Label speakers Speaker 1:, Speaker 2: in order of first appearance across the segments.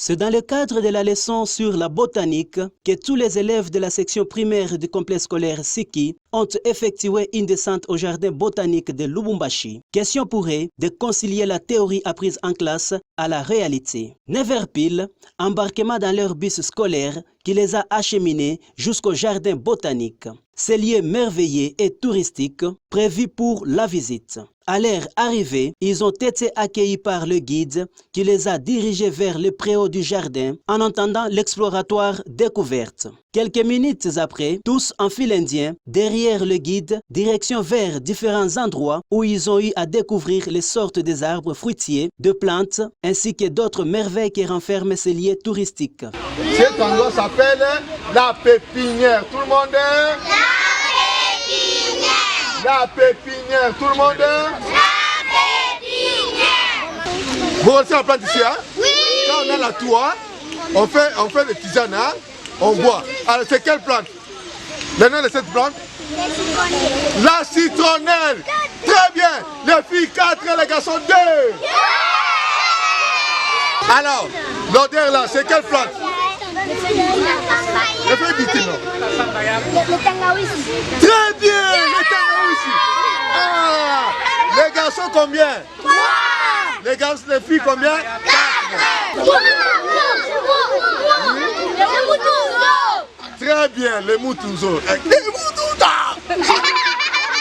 Speaker 1: C'est dans le cadre de la leçon sur la botanique que tous les élèves de la section primaire du complexe scolaire Siki ont effectué une descente au jardin botanique de Lubumbashi. Question pour eux de concilier la théorie apprise en classe à la réalité. 9h pile, embarquement dans leur bus scolaire qui les a acheminés jusqu'au jardin botanique. Ces lieux merveilleux et touristiques prévus pour la visite. À leur arrivée, ils ont été accueillis par le guide qui les a dirigés vers le préau du jardin en entendant l'exploratoire découverte. Quelques minutes après, tous en file indien, derrière le guide, direction vers différents endroits où ils ont eu à découvrir les sortes des arbres fruitiers, de plantes, ainsi que d'autres merveilles qui renferment ces lieux touristiques.
Speaker 2: Cet endroit s'appelle la pépinière. Tout le monde est... La pépinière, tout le monde est...
Speaker 3: La pépinière.
Speaker 2: Vous connaissez la plante ici, hein?
Speaker 3: Oui.
Speaker 2: Quand on a la toit, on fait des tisanes, hein? On boit. Alors c'est quelle plante? Le nom de cette plante? La citronnelle. Très bien. Les filles 4 et les garçons 2. Alors, l'odeur là, c'est quelle plante? Le feuille d'ité, non?
Speaker 3: Le tangawizi.
Speaker 2: Très bien, le tangawizi. Ah, les garçons combien?
Speaker 3: 3.
Speaker 2: Les filles combien? 4. Très bien, les moutouzo. Les moutouza.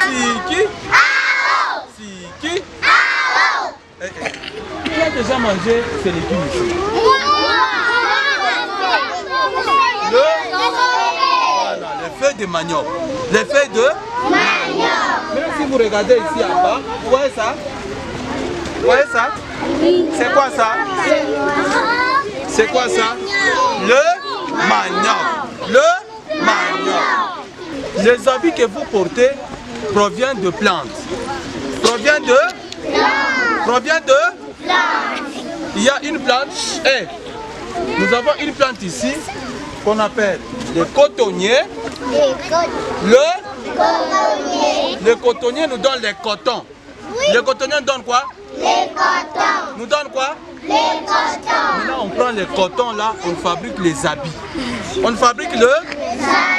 Speaker 4: Siki. Siki. Qui a déjà mangé ces légumes ici? Voilà, les feuilles de manioc. Les feuilles de manioc. Même si vous regardez ici en bas, vous voyez ça? Vous voyez ça? C'est quoi ça? C'est quoi ça? Le manioc. Le manioc. Les habits que vous portez proviennent de plantes. Proviennent de Il y a une plante. Nous avons une plante ici qu'on appelle le cotonnier. Le cotonnier nous donne les cotons. Le cotonnier nous donne quoi?
Speaker 3: Les cotons.
Speaker 4: Nous donne quoi?
Speaker 3: Les cotons.
Speaker 4: Maintenant on prend les cotons là, on fabrique les habits. On fabrique le...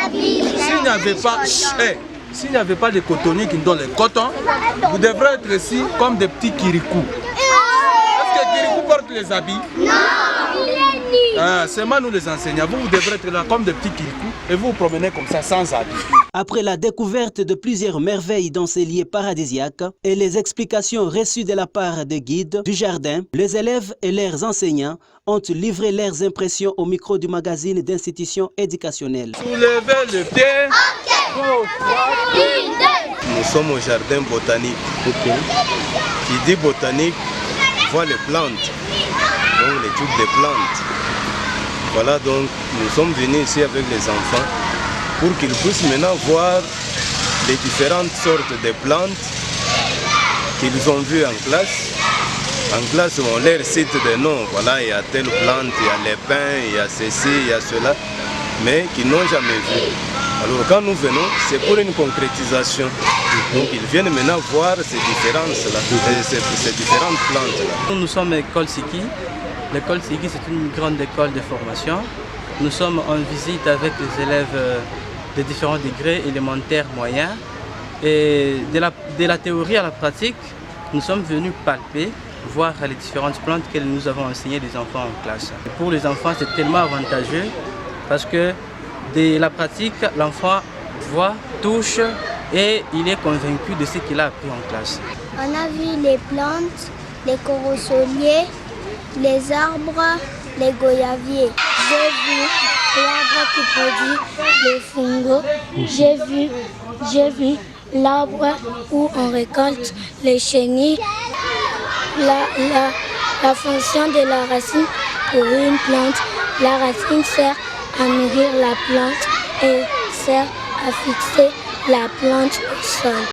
Speaker 3: habits.
Speaker 4: S'il n'y avait pas de cotonniers qui nous donnent les cotons, vous devrez être ici comme des petits kirikou. Est-ce que kirikou porte les habits?
Speaker 3: Non.
Speaker 4: Seulement nous les enseignants. Vous devrez être là comme des petits kirikou et vous vous promenez comme ça sans habits.
Speaker 1: Après la découverte de plusieurs merveilles dans ces lieux paradisiaques et les explications reçues de la part des guides du jardin, les élèves et leurs enseignants ont livré leurs impressions au micro du magazine d'institutions éducationnelles.
Speaker 4: Soulevez le pied.
Speaker 5: Nous sommes au jardin botanique. Qui dit botanique voit les plantes, donc l'étude des plantes. Voilà, donc nous sommes venus ici avec les enfants pour qu'ils puissent maintenant voir les différentes sortes de plantes qu'ils ont vues en classe. En classe, on leur cite des noms. Voilà, il y a telle plante, il y a les pins, il y a ceci, il y a cela, mais qu'ils n'ont jamais vu. Alors quand nous venons, c'est pour une concrétisation. Donc ils viennent maintenant voir ces différences-là, ces différentes plantes-là.
Speaker 6: Nous sommes à l'école Siki. L'école Siki, c'est une grande école de formation. Nous sommes en visite avec les élèves de différents degrés, élémentaires, moyens. Et de la théorie à la pratique, nous sommes venus palper, voir les différentes plantes que nous avons enseignées les enfants en classe. Et pour les enfants, c'est tellement avantageux parce que de la pratique, l'enfant voit, touche et il est convaincu de ce qu'il a appris en classe.
Speaker 3: On a vu les plantes, les corosoliers, les arbres, les goyaviers. J'ai vu l'arbre qui produit les fungos. J'ai vu l'arbre où on récolte les chenilles. La fonction de la racine pour une plante. La racine sert à nourrir la plante et sert à fixer la plante au sol.